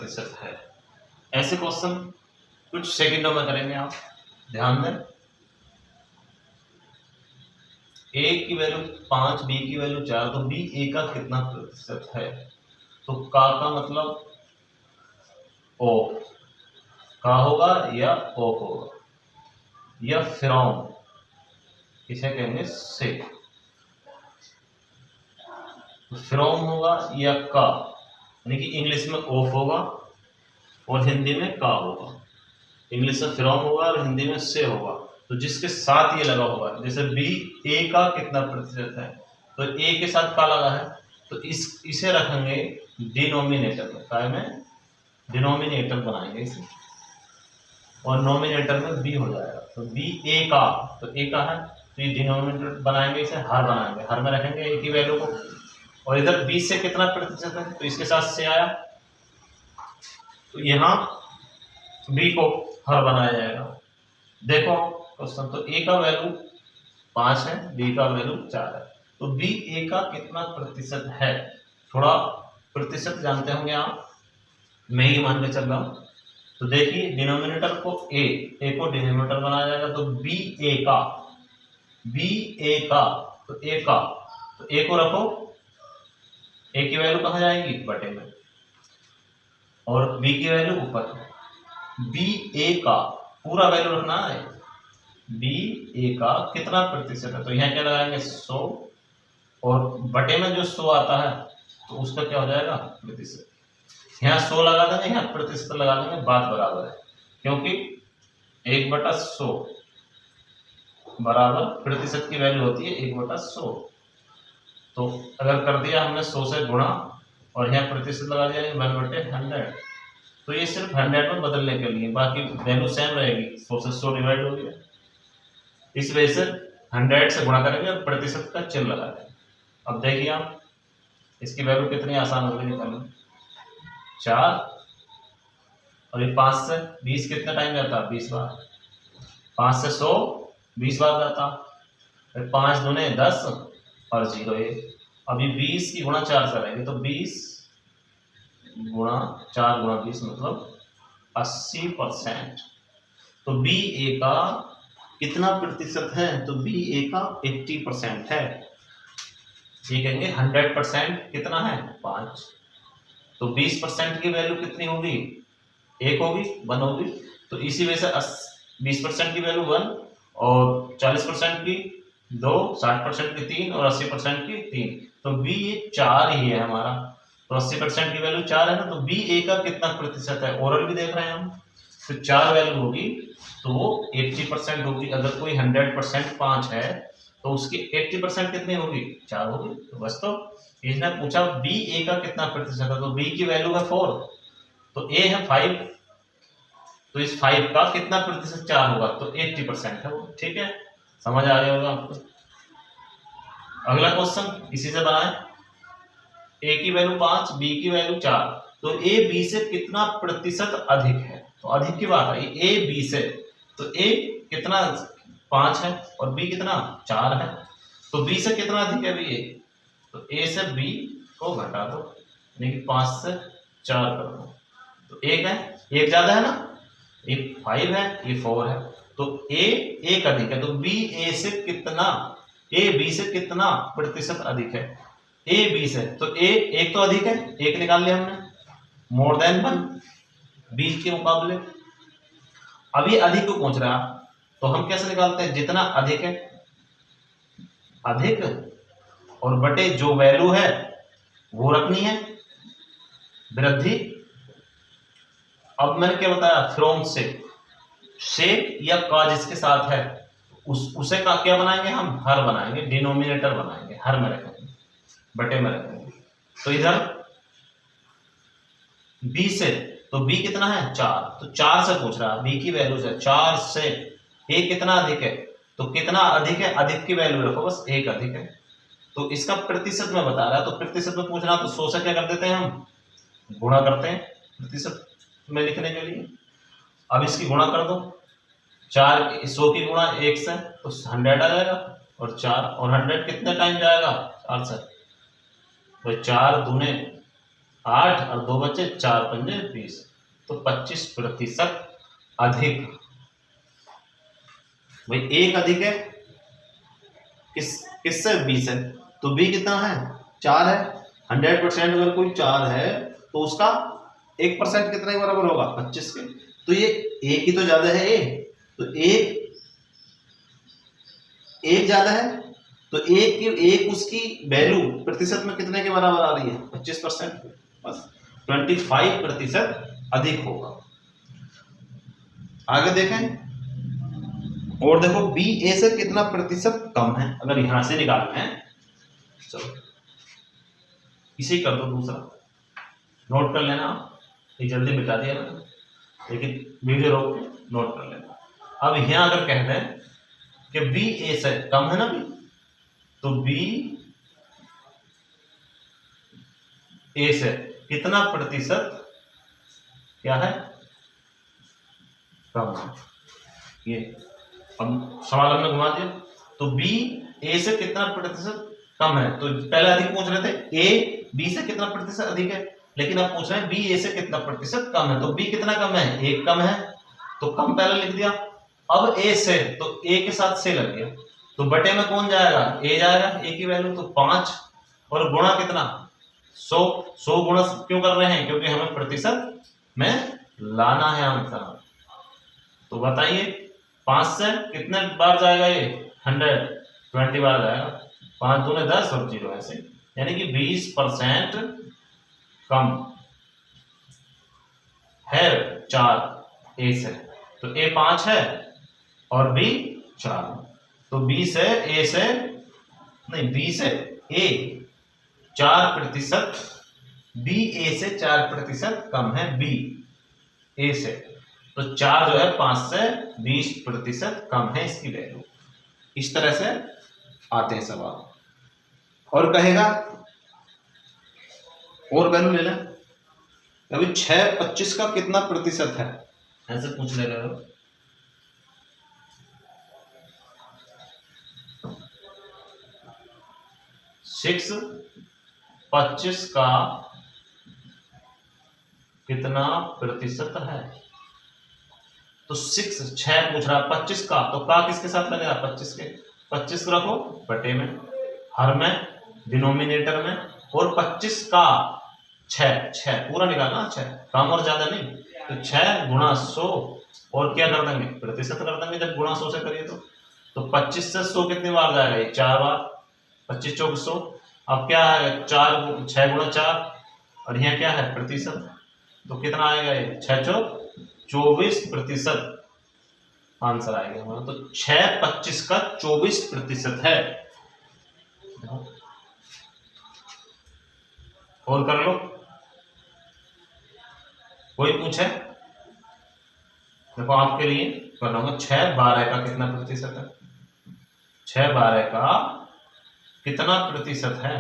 प्रतिशत है। ऐसे क्वेश्चन कुछ सेकंडों में करेंगे, आप ध्यान दें। ए की वैल्यू 5, बी की वैल्यू 4, तो बी ए का कितना प्रतिशत है? तो का मतलब ओ, का होगा या ओ होगा, या फ्रॉम, इसे कहेंगे से। फ्रॉम होगा या का, यानी कि इंग्लिश में ऑफ होगा और हिंदी में का होगा। इंग्लिश में फ्रॉम होगा और हिंदी में से होगा। तो जिसके साथ ये लगा होगा, जैसे बी ए का कितना प्रतिशत है, तो ए के साथ का लगा है, तो इसे रखेंगे डिनोमिनेटर में, काय में डिनोमिनेटर बनाएंगे इसे, और नोमिनेटर में बी हो जाएगा। तो बी ए का, तो ए का है, तो ये डिनोमिनेटर बनाएंगे, इसे हर बनाएंगे, हर में रखेंगे ए की वैल्यू को। और इधर बी से कितना प्रतिशत है, तो इसके साथ से आया, तो यहाँ बी को हर बनाया जाएगा। देखो क्वेश्चन, तो ए का वैल्यू 5 है, बी का वैल्यू 4 है, तो बी ए का कितना प्रतिशत है? थोड़ा प्रतिशत जानते होंगे आप, मैं ही मान के चल रहा हूं। तो देखिए डिनोमिनेटर को ए को डिनोमिनेटर बनाया जाएगा, तो बी ए का, तो ए का, तो ए को रखो, ए की वैल्यू कहाँ जाएगी, बटे में, और बी की वैल्यू ऊपर। बी ए का पूरा वैल्यू रखना है, बी ए का कितना प्रतिशत है, तो यहाँ क्या लगाएंगे 100, और बटे में जो 100 आता है तो उसका क्या हो जाएगा, प्रतिशत। यहाँ 100 लगा देंगे, यहाँ प्रतिशत लगा देंगे, बात बराबर है, क्योंकि 1/100 बराबर प्रतिशत की वैल्यू होती है 1/100। तो अगर कर दिया हमने 100 से गुणा और यहाँ प्रतिशत लगा दिया 1/100, तो ये सिर्फ 100 में बदलने के लिए, बाकी वैल्यू सेम रहेगी, 100 से 100 डिवाइड हो गया। इस वजह से 100 से गुणा करेंगे और प्रतिशत का चिन्ह लगा देंगे। अब देखिए आप, इसकी वैल्यू कितनी आसान हो गई निकालनी, 4, और ये 5 से 20 कितना टाइम जाता है, 20 बार, 5 से 100 20 बार जाता, फिर 5 दूने 10 और 0 1। अभी 20 की गुणा 4 से रहेगी, तो 20 गुणा 4 गुणा 20 मतलब 80%। तो बी ए का कितना प्रतिशत है, तो बी ए का 80% है। ये कहेंगे 100% कितना है, 5। तो 20% की वैल्यू कितनी होगी, 1 होगी, 1 होगी। तो इसी वजह से 20% की वैल्यू 1, और 40% की 2, 60% की 3, और 80% की 3। तो बी ए 4 ही है हमारा, तो 80% की वैल्यू 4 है ना, तो बी ए का कितना प्रतिशत है, ओरल भी देख रहे हैं हम, तो 4 वैल्यू होगी, तो वो 80% होगी। अगर कोई 100% 5 है, तो उसकी 80% कितनी होगी, 4 होगी। तो बस, तो इसने पूछा बी ए का कितना प्रतिशत है, तो बी की वैल्यू है 4, तो ए है 5, तो इस 5 का कितना प्रतिशत 4 होगा, तो 80% है वो। ठीक है, समझ आ गया होगा आपको। अगला क्वेश्चन इसी से बनाए, ए की वैल्यू 5, बी की वैल्यू 4, तो ए बी से कितना प्रतिशत अधिक है। तो अधिक की बात आई, ए बी से, तो ए कितना 5 है और बी कितना 4 है, तो बी से कितना अधिक है बी ए, तो ए से बी को घटा दो, यानी कि 5 से 4 कर दो, तो 1 है, 1 ज्यादा है ना, ये 5 है, ये 4 है, तो ए 1 अधिक है, तो बी ए से कितना, ए बी से कितना प्रतिशत अधिक है, ए बी से, तो ए 1 तो अधिक है, 1 निकाल लिया हमने, मोर देन 1 बी के मुकाबले। अब ये अधिक को पूछ रहा, तो हम कैसे निकालते हैं, जितना अधिक है, अधिक और बटे जो वैल्यू है वो रखनी है, वृद्धि। अब मैंने क्या बताया, फ्रॉम से या का जिसके साथ है उसे का क्या बनाएंगे, हम हर बनाएंगे, डिनोमिनेटर बनाएंगे, हर में रखेंगे, बटे में रखेंगे। तो इधर बी से, तो बी कितना है 4, तो 4 से पूछ रहा है, बी की वैल्यू से 4 से ए कितना अधिक है, तो कितना अधिक है, अधिक की वैल्यू रखो बस, 1 अधिक है, तो इसका प्रतिशत में बता रहा है, तो प्रतिशत में पूछना, तो 100 से क्या कर देते हैं हम, गुणा करते हैं प्रतिशत में लिखने के लिए। अब इसकी गुणा कर दो, 100 की गुणा 1 से, तो 100 आ जाएगा, और 4, और 100 कितने टाइम जाएगा, 4 से, तो 4 दूने 8 और 2 बचे, 4 पंजे 20, तो 25% अधिक। भाई एक अधिक है किससे? 20 है, तो बी कितना है? 4 है। 100% अगर कोई 4 है तो उसका 1% कितने के बराबर होगा? 25 के। तो ये एक ही तो ज्यादा है, तो एक ज्यादा है, तो एक उसकी वैल्यू प्रतिशत में कितने के बराबर आ रही है? 25%। बस 25% अधिक होगा। आगे देखें, और देखो बी ए से कितना प्रतिशत कम है, अगर यहां से निकालना है। चलो इसे कर दो, दूसरा नोट कर लेना आप, ये जल्दी मिटा दिया ना, लेकिन वीडियो रोक के नोट कर लेना। अब यहां अगर कहते हैं कि बी ए से कम है ना बी, तो बी ए से कितना प्रतिशत क्या है? कम है। ये अब सवाल हमने घुमा दिया, तो बी ए से कितना प्रतिशत कम है, तो पहले अधिक पूछ रहे थे ए बी से कितना प्रतिशत अधिक है, लेकिन अब पूछ रहे हैं बी ए से कितना प्रतिशत कम है, तो बी कितना कम है? 1 कम है, तो कम पहले लिख दिया। अब ए से, तो ए के साथ से लग गया, तो बटे में कौन जाएगा? ए जाएगा, ए की वैल्यू तो 5, और गुणा कितना? 100 गुणा क्यों कर रहे हैं? क्योंकि हमें प्रतिशत में लाना है आंसर। तो बताइए 5 से कितने बार जाएगा ये? 120 बार जाएगा। 5 दूने 10 और 0 ऐसे, यानी कि 20% कम है 4 ए से। तो ए 5 है और बी 4, तो बी से ए से नहीं, बी से ए 4%, बी ए से 4% कम है बी ए से, तो 4 जो है 5 से 20% कम है इसकी वैल्यू। इस तरह से आते हैं सवाल। और कहेगा और वैल्यू ले लें, अभी 6/25 का कितना प्रतिशत है, ऐसे पूछ ले रहे हो। सिक्स 25 का कितना प्रतिशत है, तो 6 पूछ रहा, 25 का, तो का किसके साथ लगेगा? 25 के। 25 को रखो बटे में, हर में, डिनोमिनेटर में, और 25 का 6 पूरा निकालना, 6 कम और ज्यादा नहीं, तो 6 गुणा 100, और क्या कर देंगे? प्रतिशत कर देंगे जब गुणा 100 से करिए तो 25 से 100 कितनी बार जाएगा? ये 4 बार, 25 चौक 100। अब क्या है? 6 गुणा 4, और यहाँ क्या है? प्रतिशत, तो कितना आएगा ये? 6 चौक 24% आंसर आएगा हमारा। तो 6/25 का 24% है। और कर लो, कोई पूछे? देखो आपके लिए करना होगा, 6/12 का कितना प्रतिशत है? 6/12 का कितना प्रतिशत है?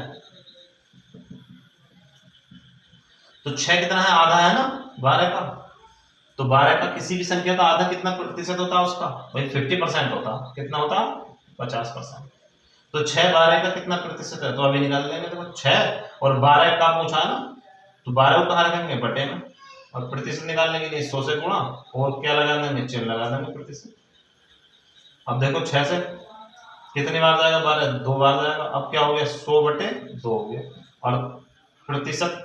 तो 6 कितना है? आधा है ना 12 का, तो 12 का किसी भी संख्या का आधा कितना प्रतिशत होता है उसका? भाई 50% होता। कितना होता? 50%। तो 6/12 का कितना प्रतिशत है? तो अभी निकाल लेंगे। देखो 6 और 12 का पूछा है ना, तो 12 को कहाँ रखेंगे? बटे में, और प्रतिशत निकालने के लिए 100 से गुणा, और क्या लगा देंगे? चिन्ह लगा देंगे प्रतिशत। अब देखो 6 से कितनी बार जाएगा? 12 2 बार जाएगा। अब क्या हो गया? 100/2 हो गया, और प्रतिशत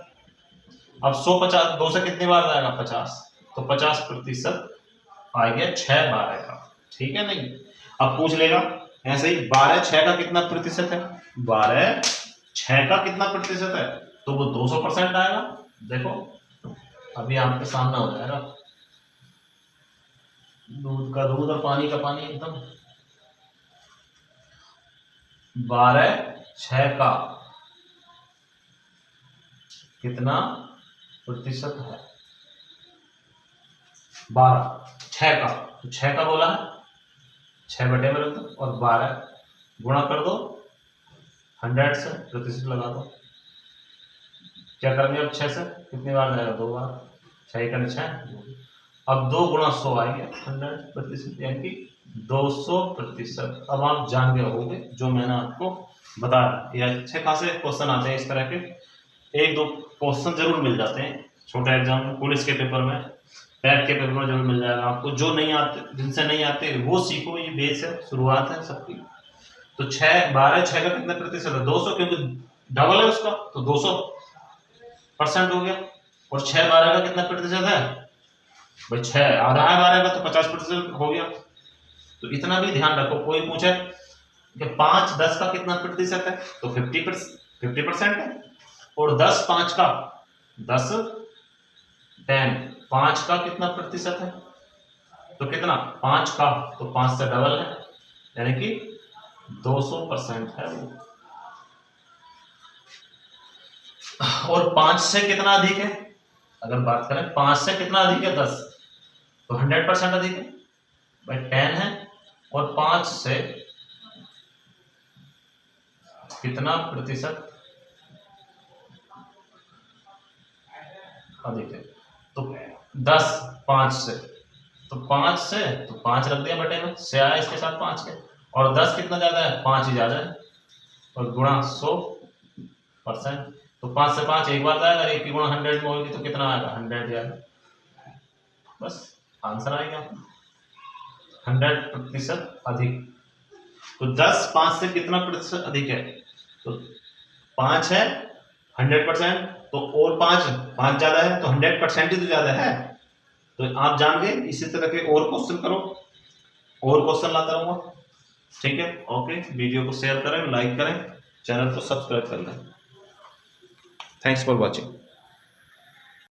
अब 100 2 से कितनी बार जाएगा? 50, तो 50% आ गया 6/12 का। ठीक है नहीं? अब पूछ लेगा ऐसे ही 12 6 का कितना प्रतिशत है? 12 6 का कितना प्रतिशत है? तो वो 200% आएगा। देखो अभी आपके सामने हो जाएगा, दूध का दूध और पानी का पानी एकदम। 12 6 का कितना प्रतिशत है? 12 6 का, तो 6 का बोला है, 6 बटे में रख दो और 12 गुणा कर दो 100 से, प्रतिशत लगा दो। क्या करेंगे अब? 6 से कितनी बार जाएगा? 2 बार, 6 का 6। अब 2 गुणा 100 आएंगे 100%, यानी कि 200%। अब आप जान गए होंगे जो मैंने आपको बताया। ये अच्छे खासे क्वेश्चन आते हैं इस तरह के, 1 2 क्वेश्चन जरूर मिल जाते हैं छोटे एग्जाम में, पुलिस के पेपर में, पैट के पेपर में जरूर मिल जाएगा आपको। जो नहीं आते, जिनसे नहीं आते वो सीखो, ये बेस है, शुरुआत है सबकी। तो 6 12 6 का कितना प्रतिशत है? 200, क्योंकि डबल है उसका, तो 200% हो गया। और 6 12 का कितना प्रतिशत है भाई? 6 आधा है 12 का, तो 50% हो गया। तो इतना भी ध्यान रखो। कोई पूछे कि 5 10 का कितना प्रतिशत है, तो 50% है। और 10 5 का, 10 10 5 का कितना प्रतिशत है, तो कितना? 5 का, तो 5 से डबल है, यानी कि 200% है वो। और 5 से कितना अधिक है? अगर बात करें 5 से कितना अधिक है? 10, तो 100% अधिक है भाई, 10 है। और 5 से कितना प्रतिशत अधिक है? तो 10 5 से, तो 5 से तो 5 रख दिया बटे में, से आया इसके साथ 5 के। और 10 कितना ज्यादा है? 5 ही ज्यादा है, और गुणा 100%। तो 5 से 5 एक बार जाएगा, एक की गुणा 100 में होगी तो कितना आएगा? 100 जाएगा। बस आंसर आएगा 100% अधिक। तो 10 5 से कितना प्रतिशत अधिक है? तो 5 है 100%, तो और 5 ज्यादा है, तो 100% ही तो ज्यादा है। तो आप जान गए। इसी तरह के और क्वेश्चन करो, और क्वेश्चन लाता रहूंगा। ठीक है, ओके। वीडियो को शेयर करें, लाइक करें, चैनल को सब्सक्राइब कर लें। Thanks for watching.